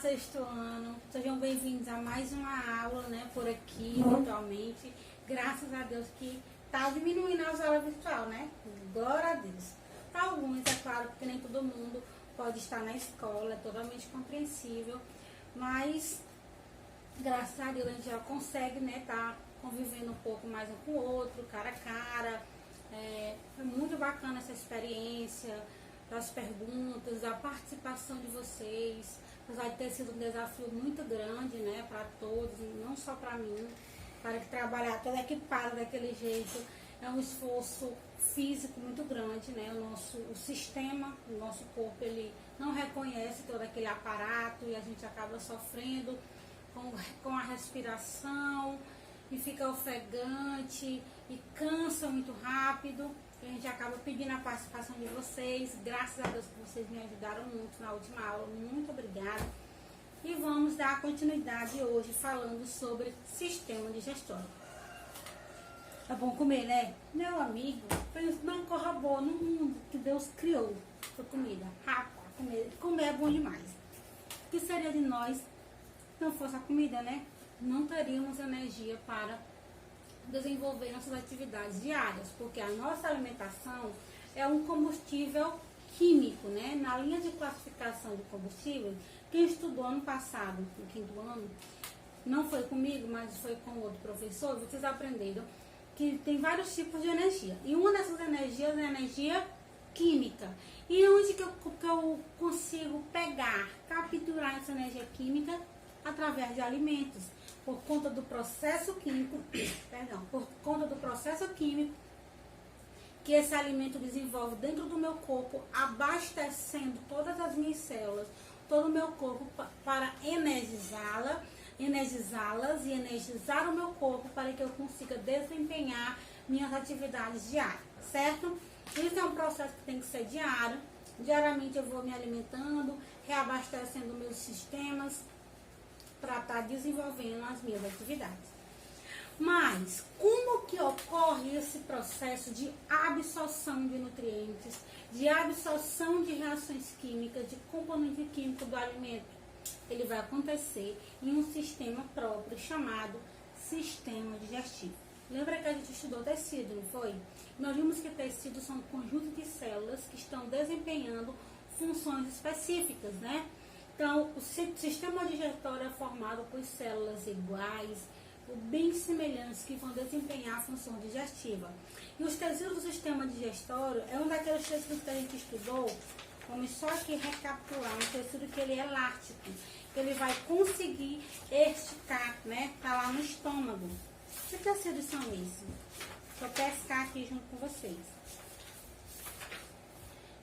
sexto ano, sejam bem-vindos a mais uma aula, né, por aqui, virtualmente. Graças a Deus que tá diminuindo as aulas virtual, né? Glória a Deus. Para alguns, é claro, porque nem todo mundo pode estar na escola, é totalmente compreensível, mas graças a Deus a gente já consegue, né, tá convivendo um pouco mais um com o outro, cara a cara. Foi muito bacana essa experiência, das perguntas, da participação de vocês. Apesar de ter sido um desafio muito grande, né, para todos, não só para mim, para que trabalhar toda equipada daquele jeito é um esforço físico muito grande, né? O sistema, o nosso corpo, ele não reconhece todo aquele aparato e a gente acaba sofrendo com a respiração e fica ofegante e cansa muito rápido. A gente acaba pedindo a participação de vocês. Graças a Deus que vocês me ajudaram muito na última aula. Muito obrigada. E vamos dar continuidade hoje falando sobre sistema digestório. É bom comer, né? Meu amigo, pensa não corra boa no mundo que Deus criou para comida. Rapaz, comer é bom demais. O que seria de nós se não fosse a comida, né? Não teríamos energia para desenvolver nossas atividades diárias, porque a nossa alimentação é um combustível químico, né? Na linha de classificação de combustível, quem estudou ano passado, no quinto ano, não foi comigo, mas foi com outro professor, vocês aprenderam que tem vários tipos de energia. E uma dessas energias é a energia química. E onde que eu consigo pegar, capturar essa energia química? Através de alimentos. Por conta do processo químico, que esse alimento desenvolve dentro do meu corpo, abastecendo todas as minhas células, todo o meu corpo para energizá-las e energizar o meu corpo para que eu consiga desempenhar minhas atividades diárias, certo? Isso é um processo que tem que ser diário. Diariamente eu vou me alimentando, reabastecendo meus sistemas para estar desenvolvendo as minhas atividades. Mas como que ocorre esse processo de absorção de nutrientes, de absorção de reações químicas, de componente químico do alimento? Ele vai acontecer em um sistema próprio chamado sistema digestivo. Lembra que a gente estudou tecido, não foi? Nós vimos que tecidos são um conjunto de células que estão desempenhando funções específicas, né? Então, o sistema digestório é formado por células iguais, bem semelhantes, que vão desempenhar a função digestiva. E os tecidos do sistema digestório é um daqueles tecidos que a gente estudou. Vamos só aqui recapitular, um tecido que ele é elástico, que ele vai conseguir esticar, né? Tá lá no estômago. Que tecidos são esses? Vou pescar aqui junto com vocês.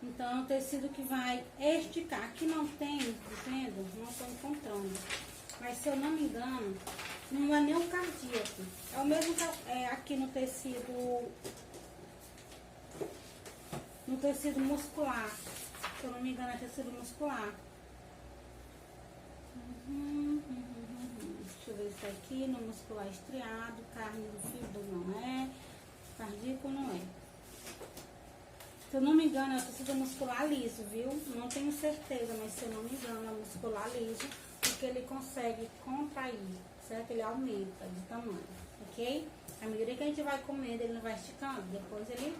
Então, é um tecido que vai esticar. Aqui não tem, vendo? Não estou encontrando. Mas, se eu não me engano, não é nem o cardíaco. É o mesmo que aqui no tecido muscular. Se eu não me engano, é tecido muscular. Deixa eu ver isso aqui. No muscular estriado, carne do fígado não é. Cardíaco não é. Se eu não me engano, é o tecido muscular liso, viu? Não tenho certeza, mas se eu não me engano, é muscular liso, porque ele consegue contrair, certo? Ele aumenta de tamanho, ok? À medida que a gente vai comendo, ele não vai esticando, depois ele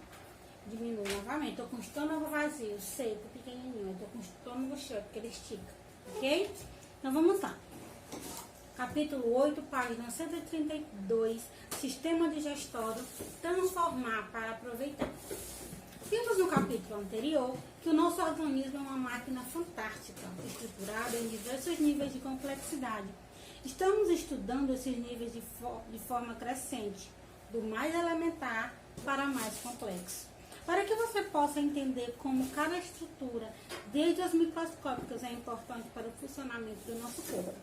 diminui novamente. Tô com o estômago vazio, seco, pequenininho. Eu tô com o estômago cheio, porque ele estica, ok? Então vamos lá. Capítulo 8, página 132, sistema digestório, transformar para aproveitar. Vimos no capítulo anterior que o nosso organismo é uma máquina fantástica, estruturada em diversos níveis de complexidade. Estamos estudando esses níveis de forma crescente, do mais elementar para mais complexo. Para que você possa entender como cada estrutura, desde as microscópicas, é importante para o funcionamento do nosso corpo.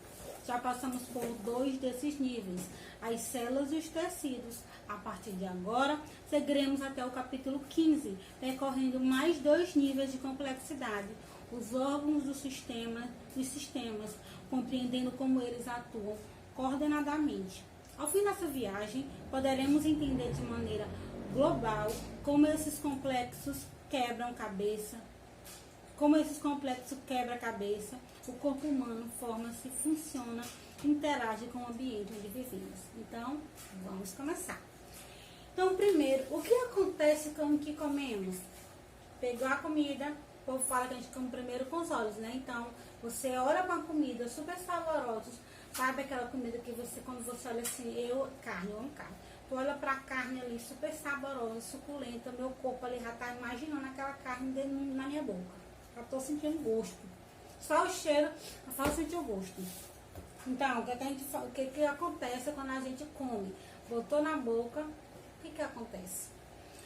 Já passamos por 2 desses níveis, as células e os tecidos. A partir de agora, seguiremos até o capítulo 15, percorrendo mais 2 níveis de complexidade, os órgãos do sistema e sistemas, compreendendo como eles atuam coordenadamente. Ao fim dessa viagem, poderemos entender de maneira global como esses complexos quebram-cabeça, o corpo humano forma-se, funciona, interage com o ambiente onde vivemos. Então, vamos começar. Então, primeiro, o que acontece com o que comemos? Pegou a comida, o povo fala que a gente come primeiro com os olhos, né? Então, você olha para a comida super saborosa, sabe aquela comida que você, quando você olha assim, eu amo carne. Tu olha para a carne ali, super saborosa, suculenta, meu corpo ali já está imaginando aquela carne na minha boca. Já estou sentindo gosto. Só o cheiro, eu só sentir o gosto. Então, o que acontece quando a gente come? Botou na boca, o que acontece?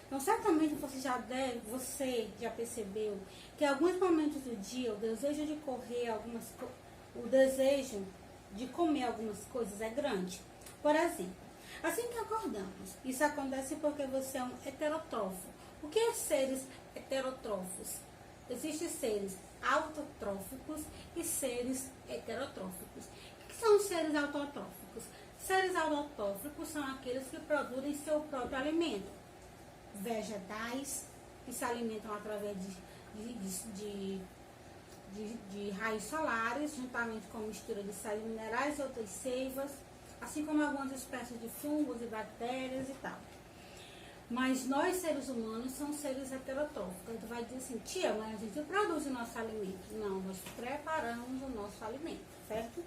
Então, certamente você já percebeu que em alguns momentos do dia o desejo de o desejo de comer algumas coisas é grande. Por exemplo, assim que acordamos, isso acontece porque você é um heterótrofo. O que é seres heterótrofos? Existem seres autotróficos e seres heterotróficos. O que são os seres autotróficos? Seres autotróficos são aqueles que produzem seu próprio alimento. Vegetais que se alimentam através de raios solares, juntamente com mistura de sais minerais e outras seivas, assim como algumas espécies de fungos e bactérias e tal. Mas nós, seres humanos, somos seres heterotróficos. Tu vai dizer assim, tia, mas a gente produz o nosso alimento. Não, nós preparamos o nosso alimento, certo?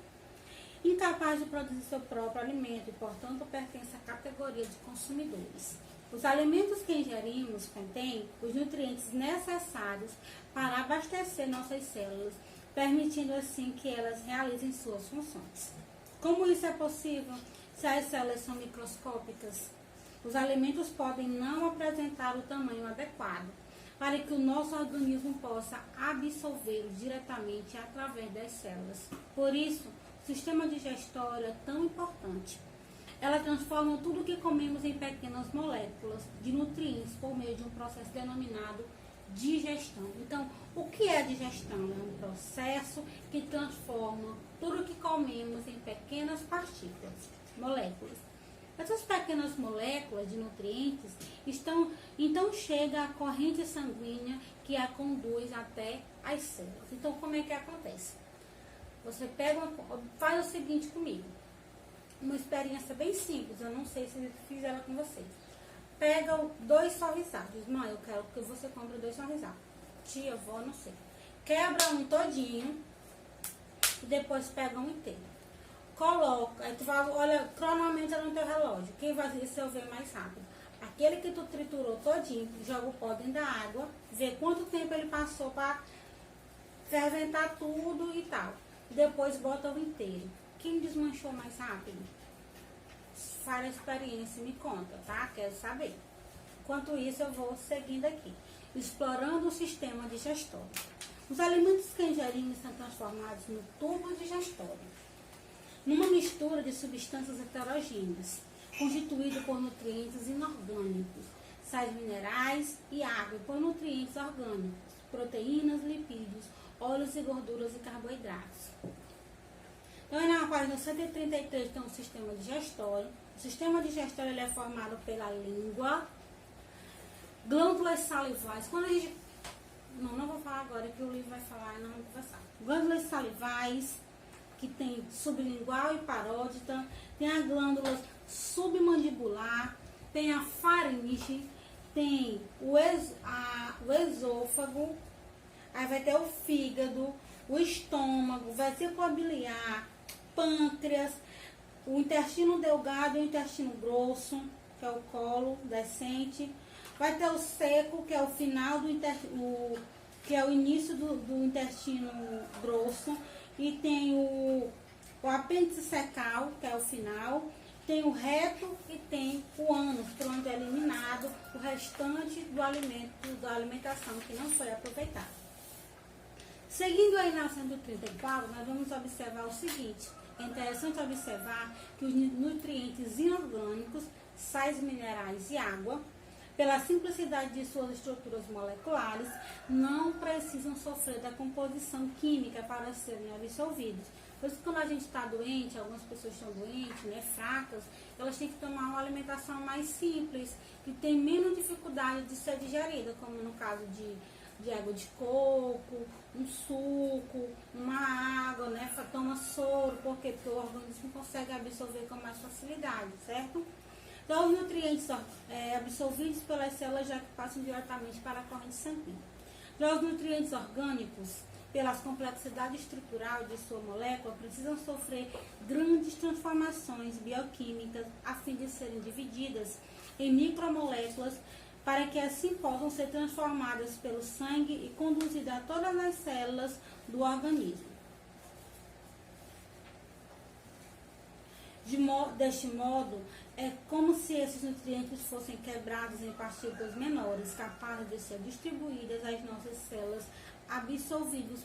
Incapaz de produzir seu próprio alimento e, portanto, pertence à categoria de consumidores. Os alimentos que ingerimos contêm os nutrientes necessários para abastecer nossas células, permitindo assim que elas realizem suas funções. Como isso é possível se as células são microscópicas? Os alimentos podem não apresentar o tamanho adequado para que o nosso organismo possa absorvê-los diretamente através das células. Por isso, o sistema digestório é tão importante. Ela transforma tudo o que comemos em pequenas moléculas de nutrientes por meio de um processo denominado digestão. Então, o que é digestão? É um processo que transforma tudo o que comemos em pequenas partículas, moléculas. Essas pequenas moléculas de nutrientes então chega à corrente sanguínea que a conduz até as células. Então, como é que acontece? Você faz o seguinte comigo. Uma experiência bem simples, eu não sei se eu fiz ela com vocês. Pega 2 sorrisados. Mãe, eu quero que você compre 2 sorrisados. Tia, vó, não sei. Quebra um todinho e depois pega um inteiro. Coloca, aí tu vai, olha, cronometra no teu relógio. Quem vai resolver mais rápido? Aquele que tu triturou todinho, joga o pó dentro da água, vê quanto tempo ele passou para ferventar tudo e tal. Depois bota o inteiro. Quem desmanchou mais rápido? Faz a experiência e me conta, tá? Quero saber. Enquanto isso, eu vou seguindo aqui. Explorando o sistema digestório. Os alimentos que ingerimos são transformados no tubo digestório, numa mistura de substâncias heterogêneas, constituído por nutrientes inorgânicos, sais minerais e água, e por nutrientes orgânicos, proteínas, lipídios, óleos e gorduras e carboidratos. Então, na página 133 tem um sistema digestório. O sistema digestório ele é formado pela língua, glândulas salivares. Quando a gente... Não vou falar agora, que o livro vai falar e não vou conversar. Glândulas salivares, que tem sublingual e parótida, tem a glândula submandibular, tem a faringe, tem o esôfago, aí vai ter o fígado, o estômago, vesícula biliar, pâncreas, o intestino delgado e o intestino grosso, que é o colo descente. Vai ter o seco, que é o final que é o início do intestino grosso. E tem o apêndice secal, que é o final. Tem o reto e tem o ânus, por onde é eliminado o restante da alimentação que não foi aproveitada. Seguindo aí na 134, nós vamos observar o seguinte. É interessante observar que os nutrientes inorgânicos, sais minerais e água, pela simplicidade de suas estruturas moleculares, não precisam sofrer da composição química para serem absorvidos. Por isso, quando a gente está doente, algumas pessoas estão doentes, né, fracas, elas têm que tomar uma alimentação mais simples, que tem menos dificuldade de ser digerida, como no caso de de água de coco, um suco, uma água, né? Toma soro, por quê? Porque o organismo consegue absorver com mais facilidade, certo? Então, os nutrientes absorvidos pelas células já que passam diretamente para a corrente sanguínea. Já os nutrientes orgânicos, pelas complexidade estrutural de sua molécula, precisam sofrer grandes transformações bioquímicas a fim de serem divididas em micromoléculas para que assim possam ser transformadas pelo sangue e conduzidas a todas as células do organismo. Deste modo, é como se esses nutrientes fossem quebrados em partículas menores, capazes de ser distribuídas às nossas células absorvidas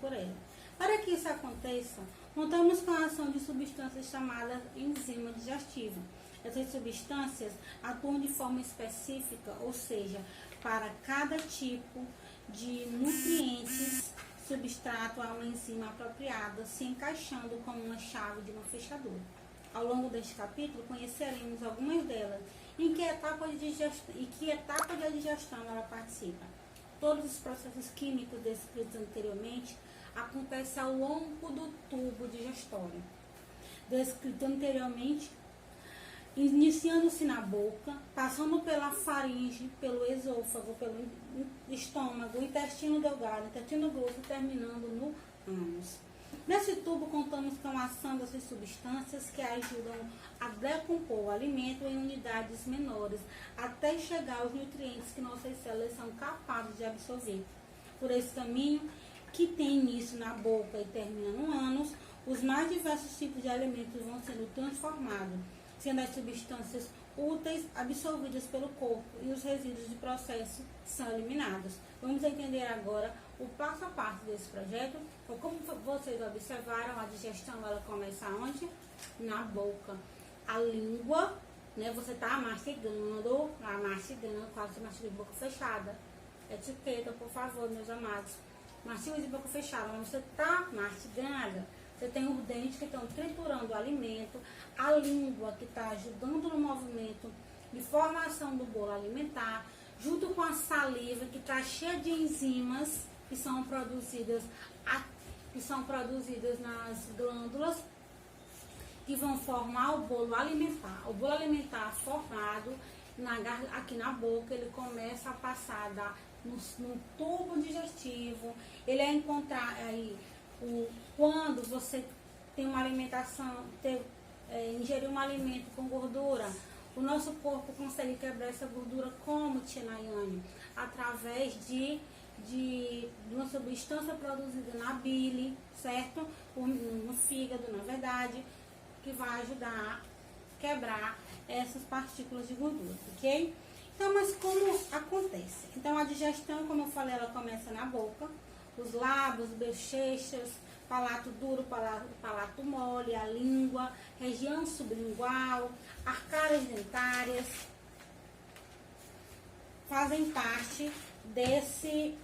por elas. Para que isso aconteça, contamos com a ação de substâncias chamadas enzima digestiva. Essas substâncias atuam de forma específica, ou seja, para cada tipo de nutrientes, substrato a uma enzima apropriada, se encaixando como uma chave de uma fechadura. Ao longo deste capítulo, conheceremos algumas delas, em que etapa de digestão ela participa. Todos os processos químicos descritos anteriormente acontecem ao longo do tubo digestório. Descrito anteriormente, iniciando-se na boca, passando pela faringe, pelo esôfago, pelo estômago, intestino delgado, intestino grosso, terminando no ânus. Nesse tubo, contamos com a ação dessas substâncias que ajudam a decompor o alimento em unidades menores, até chegar aos nutrientes que nossas células são capazes de absorver. Por esse caminho, que tem início na boca e termina no ânus, os mais diversos tipos de alimentos vão sendo transformados, sendo as substâncias úteis absorvidas pelo corpo e os resíduos de processo são eliminados. Vamos entender agora o passo a passo desse projeto. Então, como vocês observaram, a digestão ela começa onde? Na boca. A língua, né? Você está mastigando, quase mastiga de boca fechada. Etiqueta, por favor, meus amados. Mastiga de boca fechada, mas você está mastigando. Você tem os dentes que estão triturando o alimento, a língua que está ajudando no movimento de formação do bolo alimentar, junto com a saliva que está cheia de enzimas que são produzidas nas glândulas que vão formar o bolo alimentar. O bolo alimentar formado aqui na boca, ele começa a passar no tubo digestivo, ele é encontrar aí quando você tem uma alimentação, ingerir um alimento com gordura, o nosso corpo consegue quebrar essa gordura como, tia Nayane? Através de uma substância produzida na bile, certo? No fígado, na verdade, que vai ajudar a quebrar essas partículas de gordura, ok? Então, mas como acontece? Então, a digestão, como eu falei, ela começa na boca, os lábios, bochechas, palato duro, palato mole, a língua, região sublingual, arcárias dentárias, fazem parte desse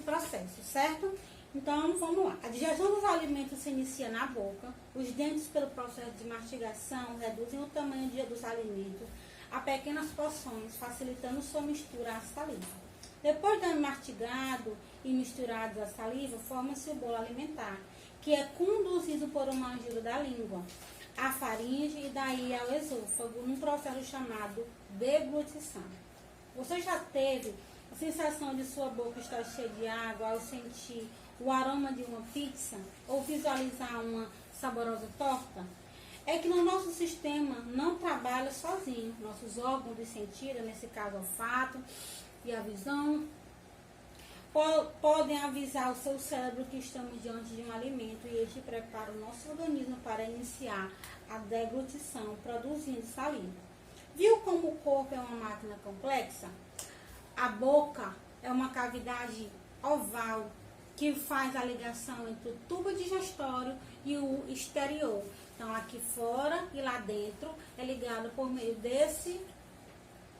processo, certo? Então, vamos lá. A digestão dos alimentos se inicia na boca. Os dentes, pelo processo de mastigação, reduzem o tamanho dos alimentos a pequenas porções, facilitando sua mistura à saliva. Depois de mastigado e misturado à saliva, forma-se o bolo alimentar, que é conduzido por uma ajuda da língua, à faringe e daí ao esôfago, num processo chamado deglutição. Você já teve a sensação de sua boca estar cheia de água ao sentir o aroma de uma pizza ou visualizar uma saborosa torta? É que no nosso sistema não trabalha sozinho. Nossos órgãos de sentido, nesse caso o olfato e a visão, podem avisar o seu cérebro que estamos diante de um alimento e este prepara o nosso organismo para iniciar a deglutição, produzindo saliva. Viu como o corpo é uma máquina complexa? A boca é uma cavidade oval que faz a ligação entre o tubo digestório e o exterior. Então, aqui fora e lá dentro é ligado por meio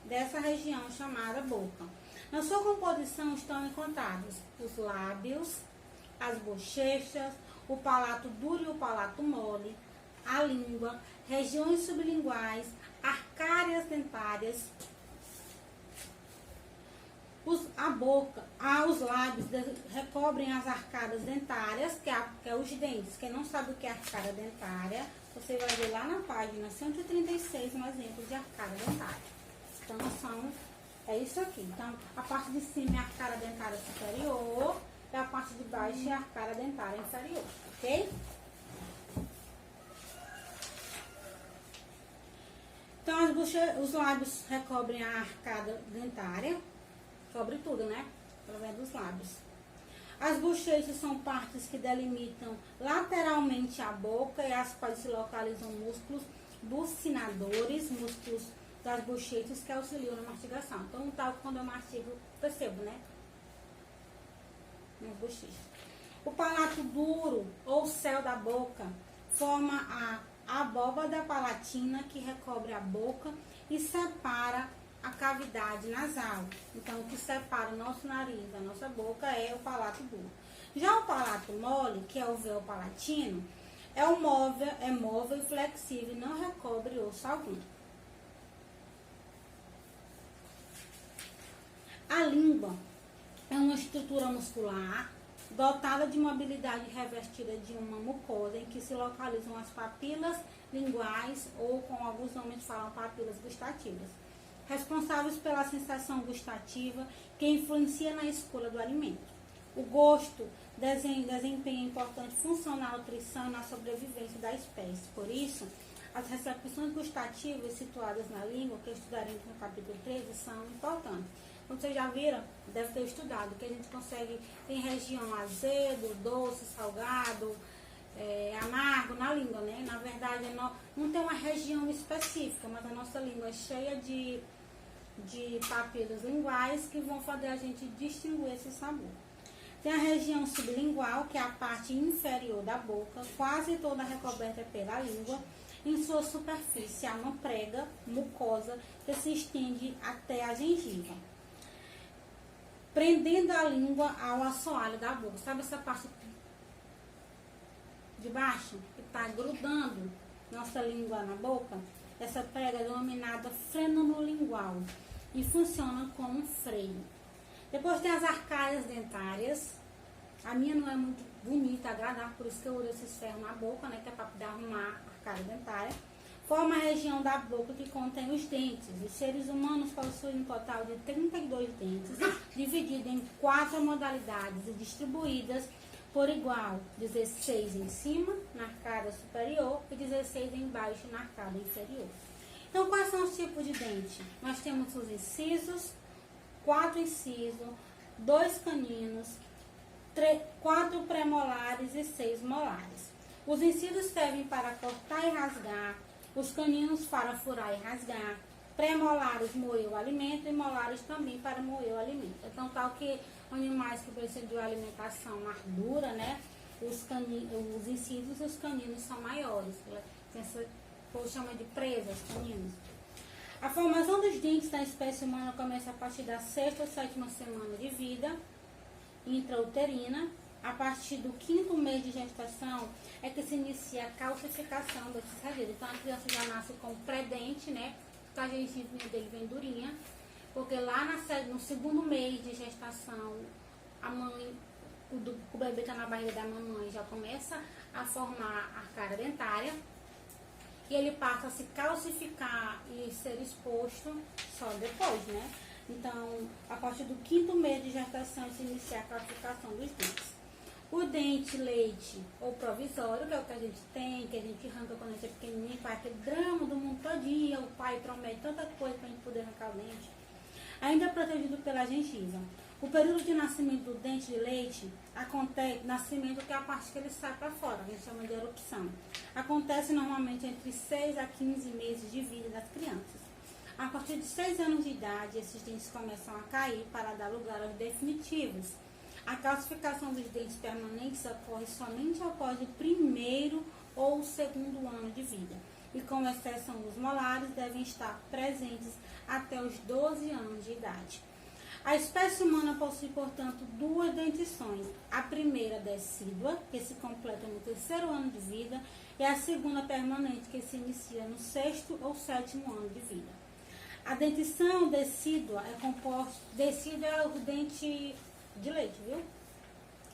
dessa região chamada boca. Na sua composição estão encontrados os lábios, as bochechas, o palato duro e o palato mole, a língua, regiões sublinguais, arcárias dentárias, A boca, os lábios recobrem as arcadas dentárias, que é os dentes. Quem não sabe o que é arcada dentária, você vai ver lá na página 136 um exemplo de arcada dentária. Então, é isso aqui. Então, a parte de cima é a arcada dentária superior e a parte de baixo é a arcada dentária inferior, ok? Então, os lábios recobrem a arcada dentária, cobre tudo, né? Através dos lábios. As bochechas são partes que delimitam lateralmente a boca e as quais se localizam músculos bucinadores, músculos das bochechas que auxiliam na mastigação. Então, tal quando eu mastigo, percebo, né? Nas bochechas. O palato duro ou céu da boca forma a abóbada palatina que recobre a boca e separa a cavidade nasal. Então, o que separa o nosso nariz da nossa boca é o palato duro. Já o palato mole, que é o véu palatino, é móvel e flexível e não recobre osso algum. A língua é uma estrutura muscular dotada de mobilidade revestida de uma mucosa em que se localizam as papilas linguais ou, com alguns homens falam, papilas gustativas, responsáveis pela sensação gustativa que influencia na escolha do alimento. O gosto desempenha importante função na nutrição e na sobrevivência da espécie. Por isso, as recepções gustativas situadas na língua, que estudaremos no capítulo 13, são importantes. Como vocês já viram, deve ter estudado, que a gente consegue, tem região azedo, doce, salgado, amargo na língua, né? Na verdade, não tem uma região específica, mas a nossa língua é cheia de papilas linguais que vão fazer a gente distinguir esse sabor. Tem a região sublingual, que é a parte inferior da boca, quase toda recoberta pela língua. Em sua superfície há uma prega mucosa que se estende até a gengiva, prendendo a língua ao assoalho da boca. Sabe essa parte de baixo que está grudando nossa língua na boca? Essa prega é denominada frênulo lingual e funciona como um freio. Depois tem as arcárias dentárias. A minha não é muito bonita, agradável, por isso que eu uso esses ferros na boca, né? Que é para arrumar a arcária dentária. Forma a região da boca que contém os dentes. Os seres humanos possuem um total de 32 dentes, divididos em 4 modalidades e distribuídas por igual, 16 em cima, na arcada superior, e 16 embaixo, na arcada inferior. Então, quais são os tipos de dente? Nós temos os incisos, 4 incisos, 2 caninos, 4 premolares e 6 molares. Os incisos servem para cortar e rasgar, os caninos para furar e rasgar, premolares moer o alimento e molares também para moer o alimento. Então, tal que animais que precisam de uma alimentação mais dura, né? Os incisos e os caninos são maiores. Ou chama de presas, caninos. A formação dos dentes da espécie humana começa a partir da 6ª ou 7ª semana de vida intrauterina. A partir do 5º mês de gestação é que se inicia a calcificação desses redes. Então, a criança já nasce com pré-dente, né? A gengivinha dele vem durinha, porque lá no 2º mês de gestação, a mãe, o bebê está na barriga da mamãe, já começa a formar a arcária dentária. E ele passa a se calcificar e ser exposto só depois, né? Então, a partir do 5º mês de gestação, se inicia a calcificação dos dentes. O dente leite ou provisório, que é o que a gente tem, que a gente arranca quando a gente é pequenininho, faz aquele drama do mundo todinho, o pai promete tanta coisa para a gente poder arrancar o dente. Ainda é protegido pela gengiva. O período de nascimento do dente de leite acontece, nascimento que é a parte que ele sai para fora, que a gente chama de erupção. Acontece normalmente entre 6 a 15 meses de vida das crianças. A partir de 6 anos de idade, esses dentes começam a cair para dar lugar aos definitivos. A calcificação dos dentes permanentes ocorre somente após o 1º ou o 2º ano de vida. E com exceção dos molares, devem estar presentes até os 12 anos de idade. A espécie humana possui, portanto, 2 dentições. A primeira decídua, que se completa no 3º ano de vida, e a segunda permanente, que se inicia no 6º ou 7º ano de vida. A dentição decídua é composto, decíduo é o dente de leite, viu?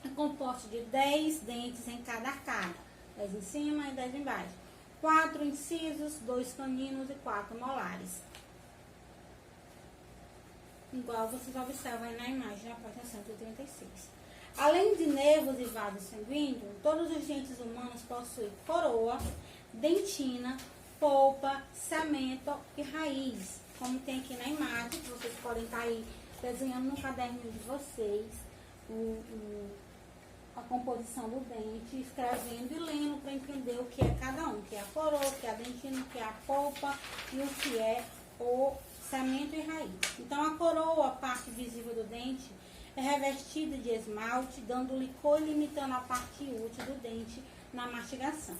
É composto de 10 dentes em cada arcada, 10 em cima e 10 embaixo. 4 incisos, 2 caninos e 4 molares. Igual vocês observam aí na imagem, na página 136. Além de nervos e vasos sanguíneos, todos os dentes humanos possuem coroa, dentina, polpa, cemento e raiz. Como tem aqui na imagem, que vocês podem estar aí desenhando no caderninho de vocês a composição do dente, escrevendo e lendo para entender o que é cada um, o que é a coroa, o que é a dentina, o que é a polpa e o que é o cemento e raiz. Então, a coroa, a parte visível do dente, é revestida de esmalte, dando licor e limitando a parte útil do dente na mastigação.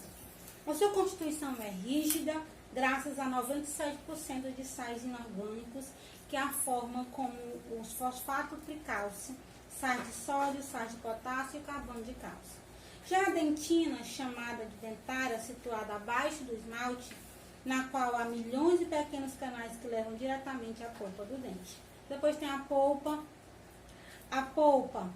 A sua constituição é rígida, graças a 97% de sais inorgânicos que a formam, como os fosfato tricálcio, sais de sódio, sais de potássio e carbono de cálcio. Já a dentina, chamada de dentária, situada abaixo do esmalte, na qual há milhões de pequenos canais que levam diretamente à polpa do dente. Depois tem a polpa. A polpa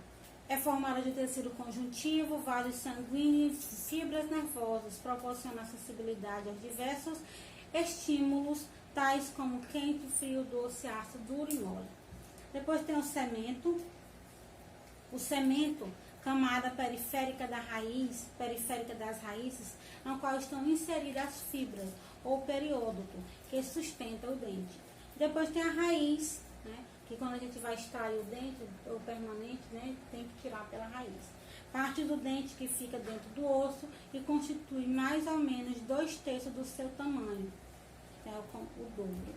é formada de tecido conjuntivo, vasos sanguíneos, fibras nervosas, proporciona acessibilidade aos diversos estímulos, tais como quente, frio, doce, ácido, duro e mole. Depois tem o cemento. O cemento, camada periférica da raiz, periférica das raízes, na qual estão inseridas as fibras, ou periódito, que sustenta o dente. Depois tem a raiz, né, que quando a gente vai extrair o dente, ou permanente, né, tem que tirar pela raiz. Parte do dente que fica dentro do osso e constitui mais ou menos 2/3 do seu tamanho, é o dobro.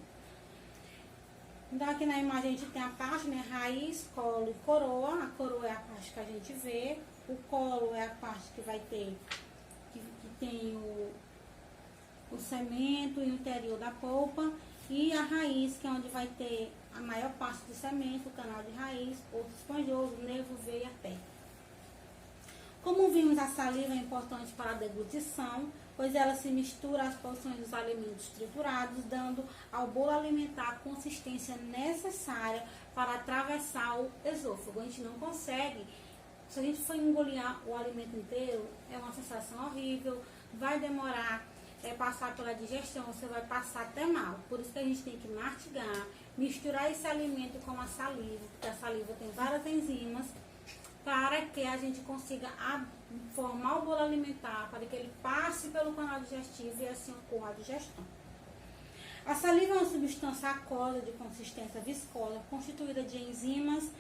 Então, aqui na imagem a gente tem a parte, né, raiz, colo e coroa. A coroa é a parte que a gente vê, o colo é a parte que vai ter, que tem o cemento e o interior da polpa, e a raiz, que é onde vai ter a maior parte do cemento, o canal de raiz, osso esponjoso, nervo, veia, pé. Como vimos, a saliva é importante para a deglutição, pois ela se mistura às porções dos alimentos triturados, dando ao bolo alimentar a consistência necessária para atravessar o esôfago. A gente não consegue, se a gente for engolir o alimento inteiro, é uma sensação horrível, vai demorar passar pela digestão, você vai passar até mal. Por isso que a gente tem que mastigar, misturar esse alimento com a saliva, porque a saliva tem várias enzimas, para que a gente consiga formar o bolo alimentar, para que ele passe pelo canal digestivo e assim ocorra a digestão. A saliva é uma substância aquosa de consistência viscosa, constituída de enzimas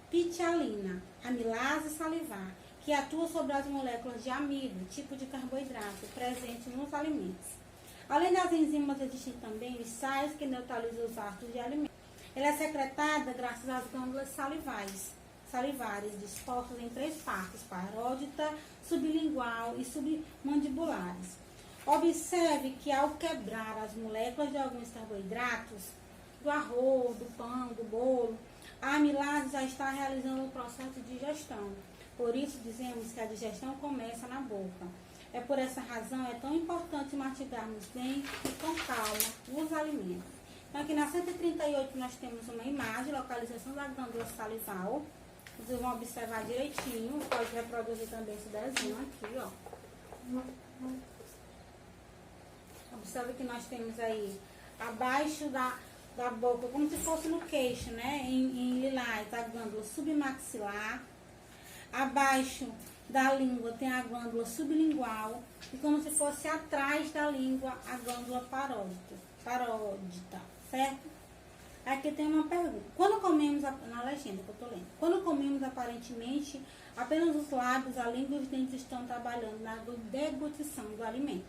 pitialina, amilase salivar, que atua sobre as moléculas de amido, tipo de carboidrato, presente nos alimentos. Além das enzimas, existem também os sais que neutralizam os ácidos de alimento. Ela é secretada graças às glândulas salivares, dispostas em 3 partes, paródita, sublingual e submandibulares. Observe que ao quebrar as moléculas de alguns carboidratos, do arroz, do pão, do bolo, a amilase já está realizando o processo de digestão. Por isso dizemos que a digestão começa na boca. É por essa razão é tão importante mastigarmos bem e com calma os alimentos. Então, aqui na 138 nós temos uma imagem, localização da glândula salival. Vocês vão observar direitinho, pode reproduzir também esse desenho aqui, ó. Observe que nós temos aí, abaixo da boca, como se fosse no queixo, né? Em lilás, a glândula submaxilar. Abaixo da língua tem a glândula sublingual. E como se fosse atrás da língua, a glândula paródita, certo? Aqui tem uma pergunta. Quando comemos, na legenda que eu tô lendo, quando comemos aparentemente apenas os lábios, a língua e os dentes estão trabalhando na deglutição do alimento.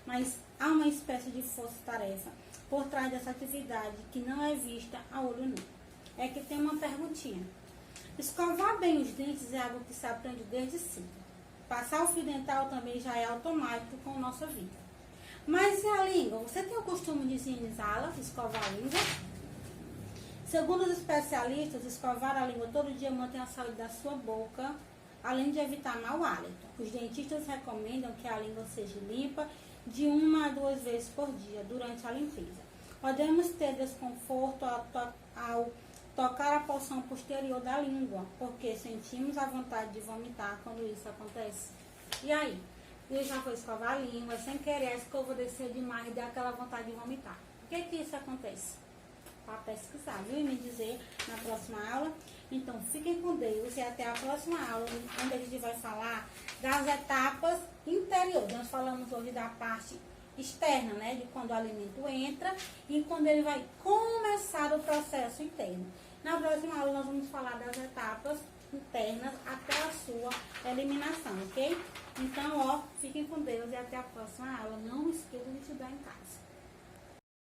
Mas há uma espécie de força-tarefa por trás dessa atividade que não é vista a olho nu. É que tem uma perguntinha. Escovar bem os dentes é algo que se aprende desde cedo. Passar o fio dental também já é automático com a nossa vida. Mas e a língua? Você tem o costume de higienizá-la, escovar a língua? Segundo os especialistas, escovar a língua todo dia mantém a saúde da sua boca, além de evitar mau hálito. Os dentistas recomendam que a língua seja limpa de 1 a 2 vezes por dia durante a limpeza. Podemos ter desconforto ao tocar a porção posterior da língua, porque sentimos a vontade de vomitar quando isso acontece. E aí? Eu já vou escovar a língua, sem querer a escova descer demais e dar aquela vontade de vomitar. Por que isso acontece? Para pesquisar, viu? E me dizer na próxima aula. Então, fiquem com Deus e até a próxima aula, onde a gente vai falar das etapas interiores. Nós falamos hoje da parte externa, né? De quando o alimento entra e quando ele vai começar o processo interno. Na próxima aula, nós vamos falar das etapas internas até a sua eliminação, ok? Então, ó, fiquem com Deus e até a próxima aula. Não esqueçam de estudar em casa.